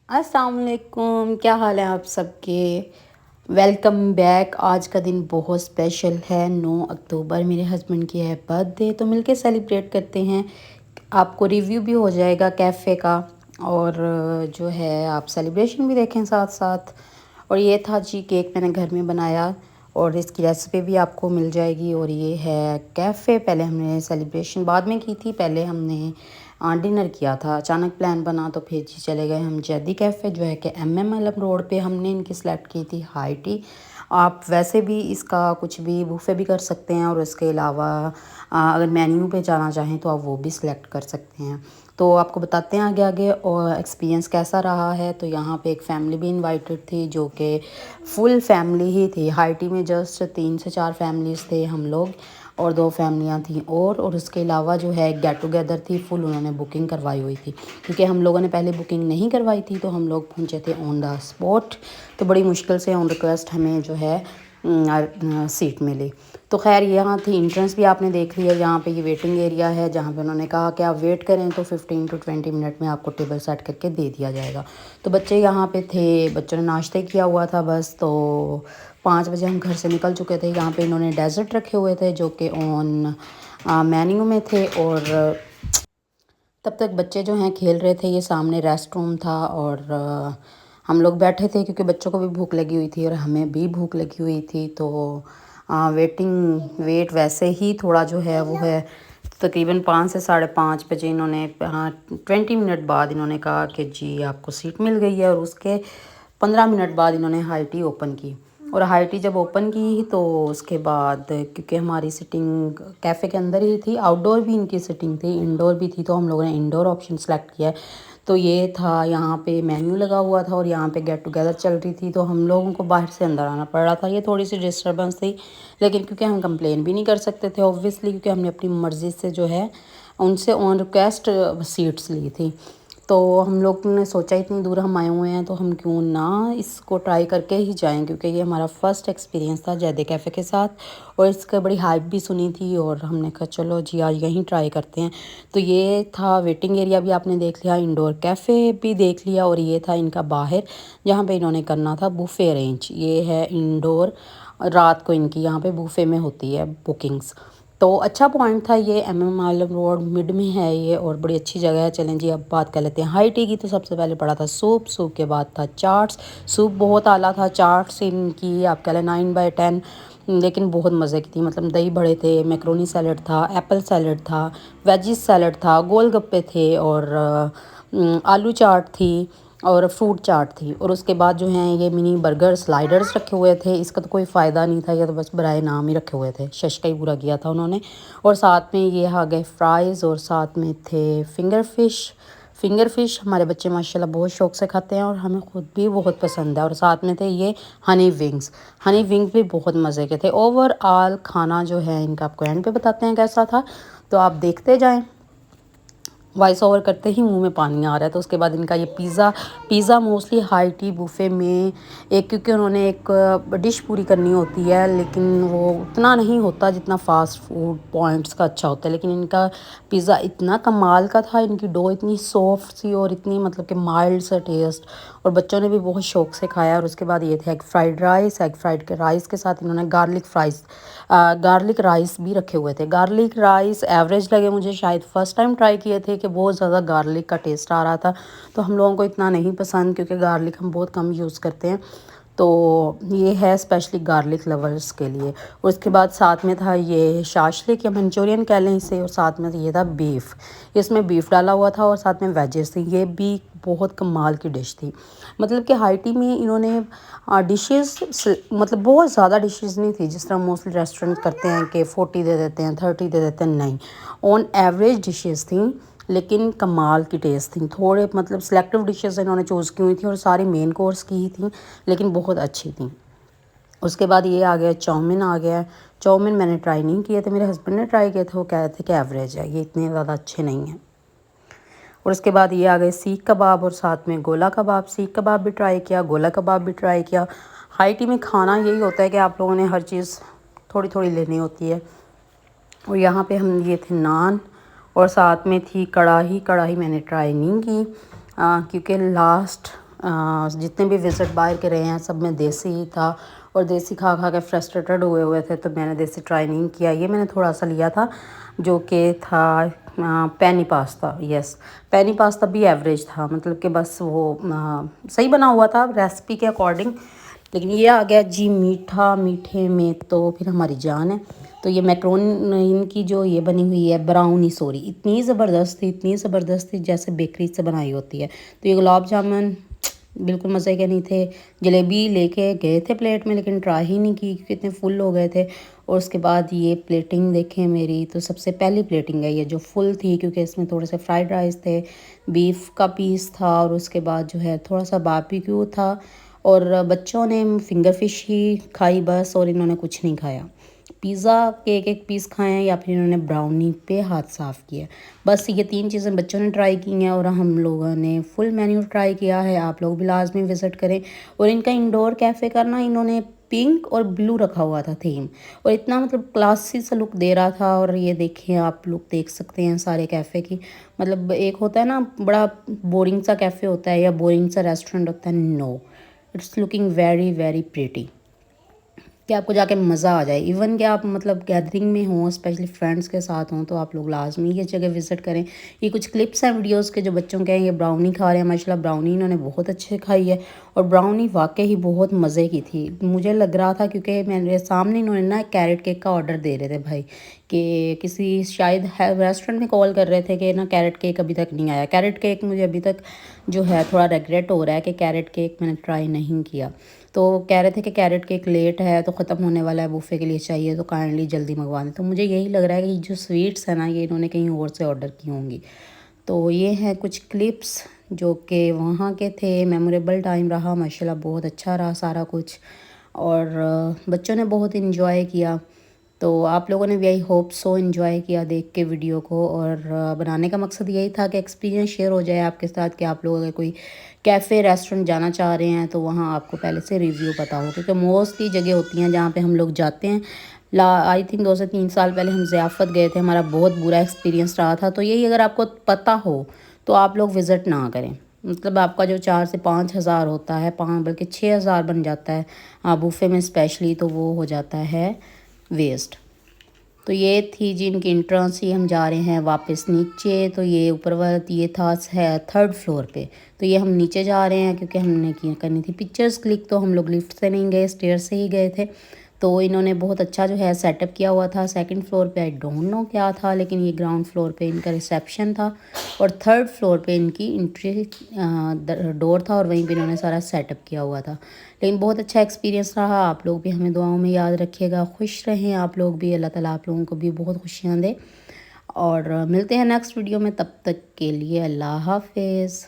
अस्सलाम वालेकुम, क्या हाल है आप सबके। Welcome back. आज का दिन बहुत स्पेशल है। 9 अक्टूबर मेरे हस्बैंड की है बर्थडे, तो मिलके सेलिब्रेट करते हैं। आपको रिव्यू भी हो जाएगा कैफ़े का, और जो है आप सेलिब्रेशन भी देखें साथ साथ। और ये था जी केक मैंने घर में बनाया, और इसकी रेसिपी भी आपको मिल जाएगी। और ये है कैफ़े। पहले हमने सेलिब्रेशन बाद में की थी, पहले हमने डिनर किया था। अचानक प्लान बना तो फिर जी चले गए हम जैदी कैफ़े, जो है कि MM रोड पे हमने इनकी सेलेक्ट की थी हाई टी। आप वैसे भी इसका कुछ भी बुफे भी कर सकते हैं, और इसके अलावा अगर मेन्यू पे जाना चाहें तो आप वो भी सिलेक्ट कर सकते हैं। तो आपको बताते हैं आगे आगे और एक्सपीरियंस कैसा रहा है। तो यहाँ पे एक फ़ैमिली भी इनवाइटेड थी, जो कि फुल फैमिली ही थी। हाई टी में जस्ट 3 से 4 फैमिलीज़ थे हम लोग, और 2 फैमिलियाँ थीं। और उसके अलावा जो है गेट टुगेदर थी, फुल उन्होंने बुकिंग करवाई हुई थी, क्योंकि हम लोगों ने पहले बुकिंग नहीं करवाई थी। तो हम लोग पहुँचे थे ऑन द स्पॉट, तो बड़ी मुश्किल से ऑन रिक्वेस्ट हमें जो है सीट मिली। तो खैर यहाँ थी एंट्रेंस भी आपने देख लिया। यहाँ पे ये वेटिंग एरिया है, जहाँ पे उन्होंने कहा कि आप वेट करें तो 15 to 20 मिनट में आपको टेबल सेट करके दे दिया जाएगा। तो बच्चे यहाँ पे थे, बच्चों ने नाश्ते किया हुआ था बस। तो 5 बजे हम घर से निकल चुके थे। यहाँ पे इन्होंने डेजर्ट रखे हुए थे, जो कि ऑन मेन्यू में थे। और तब तक बच्चे जो हैं खेल रहे थे। ये सामने रेस्ट रूम था, और हम लोग बैठे थे, क्योंकि बच्चों को भी भूख लगी हुई थी और हमें भी भूख लगी हुई थी। तो वेट वैसे ही थोड़ा जो है वो है। तकरीबन 5 से 5:30 बजे इन्होंने 20 मिनट बाद इन्होंने कहा कि जी आपको सीट मिल गई है। और उसके 15 मिनट बाद इन्होंने हाई टी ओपन की। और हाई टी जब ओपन की तो उसके बाद, क्योंकि हमारी सिटिंग कैफ़े के अंदर ही थी, आउटडोर भी इनकी सिटिंग थी, इंडोर भी थी, तो हम लोगों ने इंडोर ऑप्शन सेलेक्ट किया। तो ये था, यहाँ पे मेन्यू लगा हुआ था और यहाँ पे गेट टुगेदर चल रही थी, तो हम लोगों को बाहर से अंदर आना पड़ रहा था। ये थोड़ी सी डिस्टर्बेंस थी, लेकिन क्योंकि हम कंप्लेन भी नहीं कर सकते थे ऑब्वियसली, क्योंकि हमने अपनी मर्ज़ी से जो है उनसे ऑन रिक्वेस्ट सीट्स ली थी। तो हम लोग ने सोचा इतनी दूर हम आए हुए हैं, तो हम क्यों ना इसको ट्राई करके ही जाएं, क्योंकि ये हमारा फ़र्स्ट एक्सपीरियंस था जैदे कैफ़े के साथ। और इसका बड़ी हाइप भी सुनी थी, और हमने कहा चलो जी आज यहीं ट्राई करते हैं। तो ये था वेटिंग एरिया भी आपने देख लिया, इंडोर कैफ़े भी देख लिया, और ये था इनका बाहर, जहाँ पे इन्होंने करना था बुफ़े अरेंज। ये है इंडोर, रात को इनकी यहाँ पे बुफ़े में होती है बुकिंग्स। तो अच्छा पॉइंट था ये। MM रोड मिड में है ये, और बड़ी अच्छी जगह है। चलें जी अब बात कर लेते हैं हाई टी की। तो सबसे पहले पड़ा था सूप, सूप के बाद था चाट्स। सूप बहुत आला था, चाट्स इनकी आप कह लें 9/10, लेकिन बहुत मज़े की थी। मतलब दही बड़े थे, मैक्रोनी सैलड था, एप्पल सैलड था, वेजिस सैलड था, गोलगप्पे थे, और आलू चाट थी, और फ्रूट चाट थी। और उसके बाद जो हैं ये मिनी बर्गर स्लाइडर्स रखे हुए थे। इसका तो कोई फ़ायदा नहीं था, ये तो बस बराए नाम ही रखे हुए थे, शश का ही पूरा किया था उन्होंने। और साथ में ये आ गए फ्राइज़, और साथ में थे फिंगर फ़िश हमारे बच्चे माशाल्लाह बहुत शौक़ से खाते हैं, और हमें ख़ुद भी बहुत पसंद है। और साथ में थे ये हनी विंग्स भी बहुत मज़े के थे। ओवरऑल खाना जो है इनका आपको एंड पे बताते हैं कैसा था, तो आप देखते जाएं। वॉइस ओवर करते ही मुंह में पानी आ रहा है। तो उसके बाद इनका ये pizza mostly high tea buffet में एक, क्योंकि उन्होंने एक डिश पूरी करनी होती है, लेकिन वो उतना नहीं होता जितना फ़ास्ट फूड पॉइंट्स का अच्छा होता है। लेकिन इनका पिज़्ज़ा इतना कमाल का था, इनकी डो इतनी सॉफ्ट सी और इतनी मतलब कि माइल्ड सा टेस्ट, और बच्चों ने भी बहुत शौक़ से खाया। और उसके बाद ये थे एग फ्राइड के राइस के साथ इन्होंने गार्लिक राइस भी रखे हुए थे। गार्लिक राइस एवरेज लगे मुझे, शायद फ़र्स्ट टाइम ट्राई किए थे कि बहुत ज़्यादा गार्लिक का टेस्ट आ रहा था। तो हम लोगों को इतना नहीं पसंद, क्योंकि गार्लिक हम बहुत कम यूज़ करते हैं। तो ये है स्पेशली गार्लिक लवर्स के लिए। और उसके बाद साथ में था ये शाशलिक या मंचूरियन कह लें इसे, और साथ में ये था बीफ। इसमें बीफ डाला हुआ था, और साथ में वेजेस थी। ये भी बहुत कमाल की डिश थी। मतलब कि हाई टी में इन्होंने डिशेस, मतलब बहुत ज़्यादा डिशेस नहीं थी, जिस तरह मोस्टली रेस्टोरेंट करते हैं कि 40 दे देते हैं, 30 दे देते हैं। नहीं, ऑन एवरेज डिशेस थी, लेकिन कमाल की टेस्ट थी। थोड़े मतलब सेलेक्टिव डिशेस इन्होंने चूज़ की हुई थी, और सारी मेन कोर्स की ही थी, लेकिन बहुत अच्छी थी। उसके बाद ये आ गया चाउमीन आ गया। चाउमीन मैंने ट्राई नहीं किए थे, मेरे हस्बैंड ने ट्राई किए थे, वो कह रहे थे कि एवरेज है, ये इतने ज़्यादा अच्छे नहीं हैं। और उसके बाद ये आ गए सीख कबाब, और साथ में गोला कबाब। सीख कबाब भी ट्राई किया, गोला कबाब भी ट्राई किया। हाई टी में खाना यही होता है कि आप लोगों ने हर चीज़ थोड़ी थोड़ी लेनी होती है। और यहाँ पे हम ये थे नान, और साथ में थी कढ़ाई। कढ़ाई मैंने ट्राई नहीं की, क्योंकि लास्ट जितने भी विज़िट बाहर के रहे हैं सब में देसी ही था, और देसी खा खा के फ्रस्ट्रेटेड हुए हुए थे, तो मैंने देसी ट्राई नहीं किया। ये मैंने थोड़ा सा लिया था जो कि था penne pasta. Yes, penne pasta भी एवरेज था, मतलब कि बस वो सही बना हुआ था रेसिपी के अकॉर्डिंग। लेकिन ये आ गया जी मीठा, मीठे में तो फिर हमारी जान है। तो ये मैक्रोन इनकी जो ये बनी हुई है ब्राउनी, सॉरी, इतनी ज़बरदस्त थी, इतनी ज़बरदस्त थी जैसे बेकरी से बनाई होती है। तो ये गुलाब जामुन बिल्कुल मज़े के नहीं थे। जलेबी लेके गए थे प्लेट में, लेकिन ट्राई ही नहीं की क्योंकि इतने फुल हो गए थे। और उसके बाद ये प्लेटिंग देखें मेरी, तो सबसे पहली प्लेटिंग है ये जो फुल थी, क्योंकि इसमें थोड़े से फ्राइड राइस थे, बीफ का पीस था, और उसके बाद जो है थोड़ा सा बारबेक्यू था। और बच्चों ने फिंगर फिश ही खाई बस, और इन्होंने कुछ नहीं खाया। पिज़्ज़ा के एक एक पीस खाए हैं, या फिर इन्होंने ब्राउनी पे हाथ साफ़ किया। बस ये 3 चीज़ें बच्चों ने ट्राई की हैं, और हम लोगों ने फुल मेन्यू ट्राई किया है। आप लोग भी लाजमी विज़िट करें। और इनका इंडोर कैफ़े का ना, इन्होंने पिंक और ब्लू रखा हुआ था थीम, और इतना मतलब क्लासी सा लुक दे रहा था। और ये देखें, आप लोग देख सकते हैं सारे कैफ़े की, मतलब एक होता है ना बड़ा बोरिंग सा कैफ़े होता है या बोरिंग सा रेस्टोरेंट होता है, no, it's looking very very pretty, कि आपको जाके मज़ा आ जाए। इवन कि आप मतलब गैदरिंग में हों, स्पेशली फ्रेंड्स के साथ हों, तो आप लोग लाजमी ये जगह विज़िट करें। ये कुछ क्लिप्स हैं वीडियोस के जो बच्चों के हैं। ये ब्राउनी खा रहे हैं, माशाल्लाह ब्राउनी इन्होंने बहुत अच्छे खाई है, और ब्राउनी वाकई ही बहुत मज़े की थी। मुझे लग रहा था क्योंकि मेरे सामने इन्होंने ना कैरेट केक का ऑर्डर दे रहे थे भाई, कि किसी शायद रेस्टोरेंट में कॉल कर रहे थे कि ना कैरेट केक अभी तक नहीं आया। कैरेट केक मुझे अभी तक जो है थोड़ा रिग्रेट हो रहा है कि कैरेट केक मैंने ट्राई नहीं किया। तो कह रहे थे कि कैरेट केक लेट है, तो ख़त्म होने वाला है, बूफे के लिए चाहिए, तो काइंडली जल्दी मंगवा दें। तो मुझे यही लग रहा है कि जो स्वीट्स हैं ना, ये इन्होंने कहीं और से ऑर्डर की होंगी। तो ये हैं कुछ क्लिप्स जो कि वहाँ के थे। मेमोरेबल टाइम रहा माशाल्लाह, बहुत अच्छा रहा सारा कुछ, और बच्चों ने बहुत इन्जॉय किया। तो आप लोगों ने भी आई होप सो इन्जॉय किया देख के वीडियो को। और बनाने का मकसद यही था कि एक्सपीरियंस शेयर हो जाए आपके साथ, कि आप लोग अगर कोई कैफ़े रेस्टोरेंट जाना चाह रहे हैं तो वहाँ आपको पहले से रिव्यू पता हो, क्योंकि मोस्टली जगह होती हैं जहाँ पे हम लोग जाते हैं। आई थिंक 2 से 3 साल पहले हम ज़ियाफ़त गए थे, हमारा बहुत बुरा एक्सपीरियंस रहा था। तो यही अगर आपको पता हो तो आप लोग विज़िट ना करें, मतलब आपका जो 4 से 5 हज़ार होता है, 5 बल्कि 6 हज़ार बन जाता है बूफे में स्पेशली, तो वो हो जाता है वेस्ट। तो ये थी जी इनकी एंट्रेंस। ही हम जा रहे हैं वापस नीचे। तो ये ऊपर वाला ये था है 3rd फ्लोर पे, तो ये हम नीचे जा रहे हैं क्योंकि हमने करनी थी पिक्चर्स क्लिक। तो हम लोग लिफ्ट से नहीं गए, स्टेयर से ही गए थे। तो इन्होंने बहुत अच्छा जो है सेटअप किया हुआ था। 2nd फ्लोर पे आई डोंट नो क्या था, लेकिन ये ग्राउंड फ्लोर पे इनका रिसेप्शन था, और 3rd फ्लोर पे इनकी इंट्री डोर था, और वहीं पे इन्होंने सारा सेटअप किया हुआ था। लेकिन बहुत अच्छा एक्सपीरियंस रहा। आप लोग भी हमें दुआओं में याद रखिएगा। खुश रहें आप लोग भी, अल्लाह ताला आप लोगों को भी बहुत खुशियाँ दे। और मिलते हैं नेक्स्ट वीडियो में, तब तक के लिए अल्लाह हाफिज़।